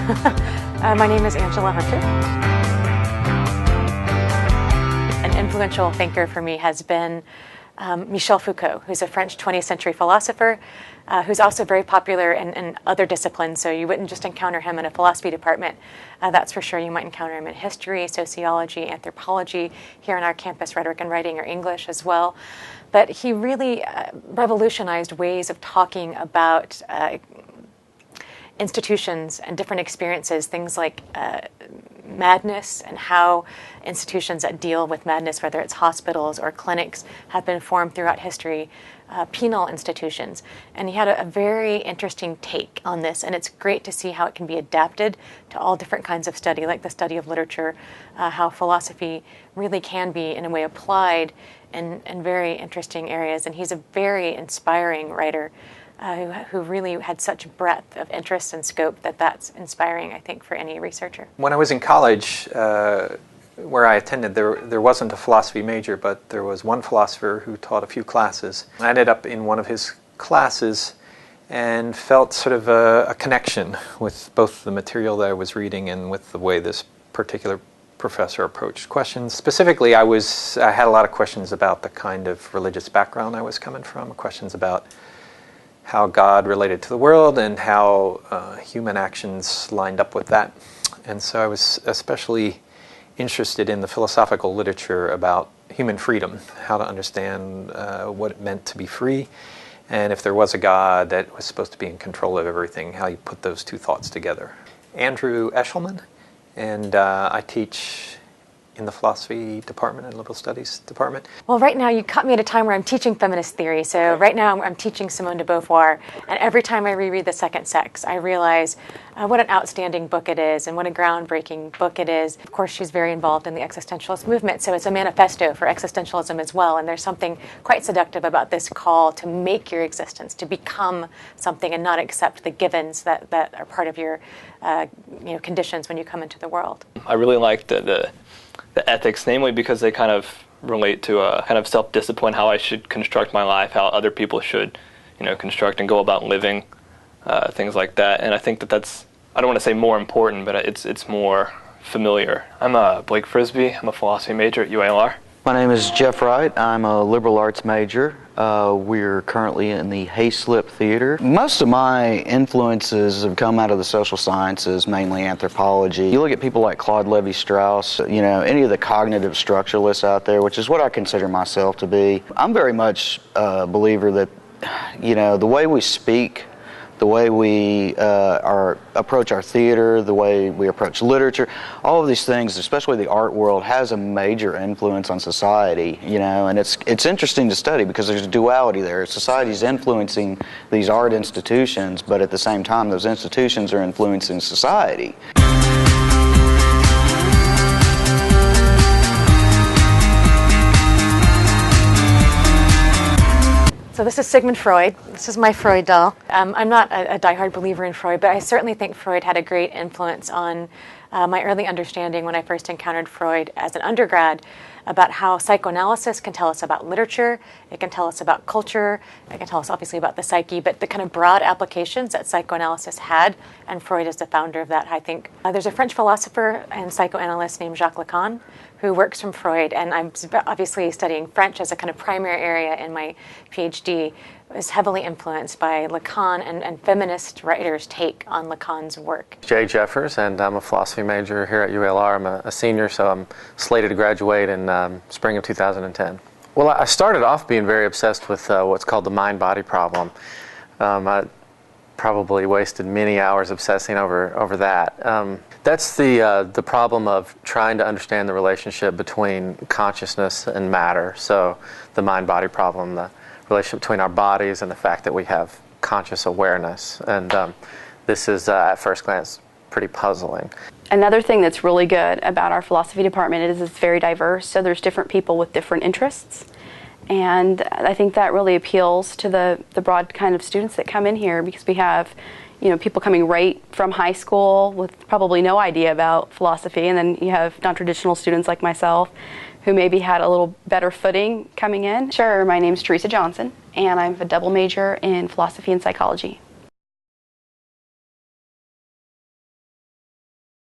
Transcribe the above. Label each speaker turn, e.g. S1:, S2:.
S1: My name is Angela Hunter. An influential thinker for me has been Michel Foucault, who's a French 20th century philosopher who's also very popular in other disciplines, so you wouldn't just encounter him in a philosophy department. That's for sure. You might encounter him in history, sociology, anthropology, here on our campus, rhetoric and writing or English as well. But he really revolutionized ways of talking about institutions and different experiences, things like madness and how institutions that deal with madness, whether it's hospitals or clinics, have been formed throughout history, penal institutions. And he had a very interesting take on this, and it's great to see how it can be adapted to all different kinds of study, like the study of literature, how philosophy really can be, in a way, applied in very interesting areas. And he's a very inspiring writer who really had such breadth of interest and scope that's inspiring, I think, for any researcher.
S2: When I was in college, where I attended, there wasn't a philosophy major, but there was one philosopher who taught a few classes. I ended up in one of his classes and felt sort of a connection with both the material that I was reading and with the way this particular professor approached questions. Specifically, I had a lot of questions about the kind of religious background I was coming from, questions about how God related to the world and how human actions lined up with that. And so I was especially interested in the philosophical literature about human freedom, how to understand what it meant to be free, and if there was a God that was supposed to be in control of everything, how you put those two thoughts together. Andrew Eshelman, and I teach in the philosophy department and liberal studies department.
S1: Well, right now you caught me at a time where I'm teaching feminist theory. So right now I'm teaching Simone de Beauvoir, and every time I reread The Second Sex, I realize what an outstanding book it is and what a groundbreaking book it is. Of course, she's very involved in the existentialist movement, so it's a manifesto for existentialism as well. And there's something quite seductive about this call to make your existence, to become something and not accept the givens that are part of your conditions when you come into the world.
S3: I really like the ethics, namely because they kind of relate to a kind of self-discipline, how I should construct my life, how other people should, construct and go about living, things like that. And I think that's, I don't want to say more important, but it's more familiar. I'm Blake Frisbee. I'm a philosophy major at UALR.
S4: My name is Jeff Wright. I'm a liberal arts major. We're currently in the Hayslip Theater. Most of my influences have come out of the social sciences, mainly anthropology. You look at people like Claude Lévi-Strauss, any of the cognitive structuralists out there, which is what I consider myself to be. I'm very much a believer that, the way we speak, the way we approach our theater, the way we approach literature, all of these things, especially the art world, has a major influence on society, and it's interesting to study because there's a duality there. Society's influencing these art institutions, but at the same time, those institutions are influencing society.
S1: So this is Sigmund Freud. This is my Freud doll. I'm not a diehard believer in Freud, but I certainly think Freud had a great influence on my early understanding when I first encountered Freud as an undergrad about how psychoanalysis can tell us about literature, it can tell us about culture, it can tell us obviously about the psyche, but the kind of broad applications that psychoanalysis had, and Freud is the founder of that, I think. There's a French philosopher and psychoanalyst named Jacques Lacan who works from Freud, and I'm obviously studying French as a kind of primary area in my PhD. Was heavily influenced by Lacan and feminist writers' take on Lacan's work.
S5: Jay Jeffers, and I'm a philosophy major here at UALR. I'm a senior, so I'm slated to graduate in spring of 2010. Well, I started off being very obsessed with what's called the mind-body problem. I probably wasted many hours obsessing over that. That's the problem of trying to understand the relationship between consciousness and matter. So the mind-body problem, the relationship between our bodies and the fact that we have conscious awareness. And this is, at first glance, pretty puzzling.
S6: Another thing that's really good about our philosophy department is it's very diverse, so there's different people with different interests. And I think that really appeals to the broad kind of students that come in here, because we have people coming right from high school with probably no idea about philosophy, and then you have non-traditional students like myself who maybe had a little better footing coming in. Sure, my name's Teresa Johnson, and I'm a double major in philosophy and psychology.